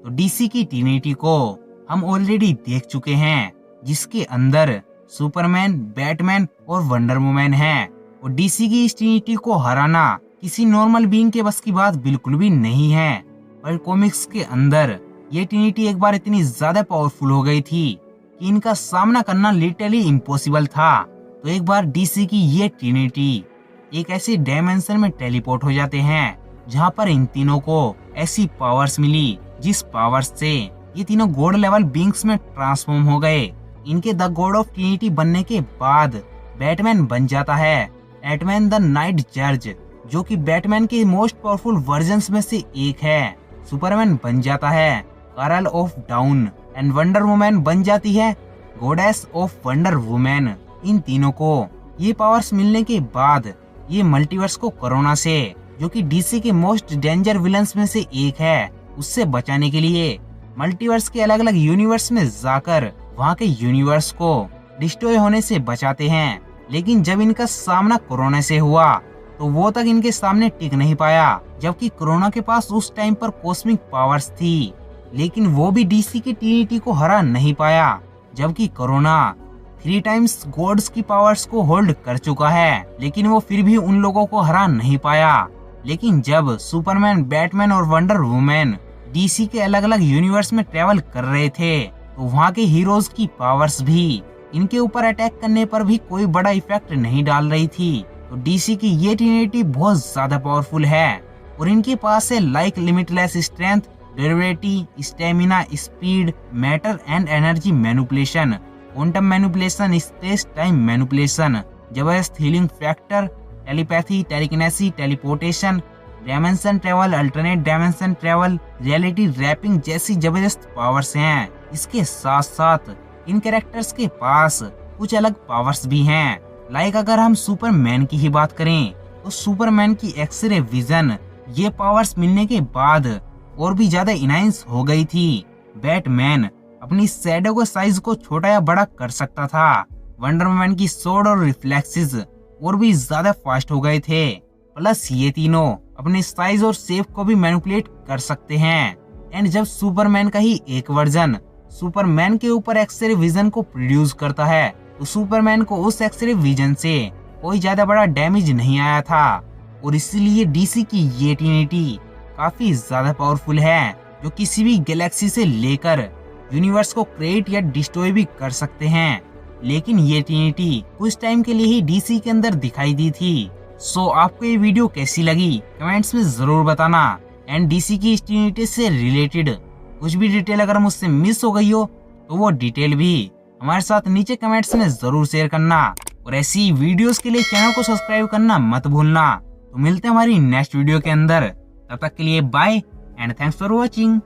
तो डीसी की ट्रिनिटी को हम ऑलरेडी देख चुके हैं, जिसके अंदर सुपरमैन, बैटमैन और वंडर वुमन है। और डीसी की इस ट्रिनिटी को हराना किसी नॉर्मल बीइंग के बस की बात बिल्कुल भी नहीं है। पर कॉमिक्स के अंदर ये ट्रिनिटी एक बार इतनी ज्यादा पावरफुल हो गई थी कि इनका सामना करना लिटरली इम्पॉसिबल था। तो एक बार डीसी की ये ट्रिनिटी एक ऐसे डायमेंशन में टेलीपोर्ट हो जाते हैं जहां पर इन तीनों को ऐसी पावर्स मिली जिस पावर्स से ये तीनों गॉड लेवल बीइंग्स में ट्रांसफॉर्म हो गए। इनके द गॉड ऑफ ट्रिनिटी बनने के बाद बैटमैन बन जाता है एटमैन द नाइट जज, जो कि बैटमैन के मोस्ट पावरफुल वर्जन्स में से एक है। सुपरमैन बन जाता है Carl of down and Wonder Woman बन जाती है गॉडेस ऑफ वंडर वुमन। इन तीनों को ये पावर्स मिलने के बाद ये मल्टीवर्स को कोरोना से, जो कि डीसी के मोस्ट डेंजर विलन्स में से एक है, उससे बचाने के लिए मल्टीवर्स के अलग अलग यूनिवर्स में जाकर वहाँ के यूनिवर्स को डिस्ट्रॉय होने से बचाते हैं। लेकिन जब इनका सामना कोरोना से हुआ तो वो तक इनके सामने टिक नहीं पाया, जबकि कोरोना के पास उस टाइम पर कॉस्मिक पावर्स थी, लेकिन वो भी डीसी की ट्रिनिटी को हरा नहीं पाया। जबकि कोरोना 3 टाइम्स गॉड्स की पावर्स को होल्ड कर चुका है, लेकिन वो फिर भी उन लोगों को हरा नहीं पाया। लेकिन जब सुपरमैन, बैटमैन और वंडर वुमन डीसी के अलग अलग यूनिवर्स में ट्रेवल कर रहे थे तो वहाँ के हीरोज की पावर्स भी इनके ऊपर अटैक करने पर भी कोई बड़ा इफेक्ट नहीं डाल रही थी। तो डीसी की ये ट्रिनिटी बहुत ज्यादा पावरफुल है और इनके पास है like limitless strength, durability, stamina, speed, matter and energy manipulation, quantum manipulation, space time manipulation, जबरदस्त healing factor, telepathy, telekinesis, teleportation, dimension travel, alternate dimension travel, reality warping जैसी जबरदस्त पावर्स हैं। इसके साथ साथ इन कैरेक्टर्स के पास कुछ अलग पावर्स भी हैं। लाइक अगर हम सुपरमैन की ही बात करें तो सुपरमैन की एक्सरे विजन ये पावर्स मिलने के बाद और भी ज्यादा इनहांस हो गई थी। बैटमैन अपनी शैडो के साइज को छोटा या बड़ा कर सकता था। वंडर वुमन की सोड और रिफ्लेक्सेस और भी ज्यादा फास्ट हो गए थे। प्लस ये तीनों अपने साइज और शेप को भी मैनिपुलेट कर सकते हैं। एंड जब सुपरमैन का ही एक वर्जन सुपरमैन के ऊपर एक्सरे विजन को प्रोड्यूस करता है तो सुपरमैन को उस एक्सरे विजन से कोई ज्यादा बड़ा डैमेज नहीं आया था। और इसीलिए डीसी की ये ट्रिनिटी काफी ज्यादा पावरफुल है, जो किसी भी गैलेक्सी से लेकर यूनिवर्स को क्रिएट या डिस्ट्रॉय भी कर सकते हैं। लेकिन ये ट्रिनिटी कुछ टाइम के लिए ही डीसी के अंदर दिखाई दी थी। सो आपको ये वीडियो कैसी लगी कमेंट्स में जरूर बताना। एंड डीसी की इस ट्रिनिटी से रिलेटेड कुछ भी डिटेल अगर मुझसे मिस हो गई हो तो वो डिटेल भी हमारे साथ नीचे कमेंट्स में जरूर शेयर करना। और ऐसी वीडियोस के लिए चैनल को सब्सक्राइब करना मत भूलना। तो मिलते हैं हमारी नेक्स्ट वीडियो के अंदर, तब तक के लिए bye and thanks for watching.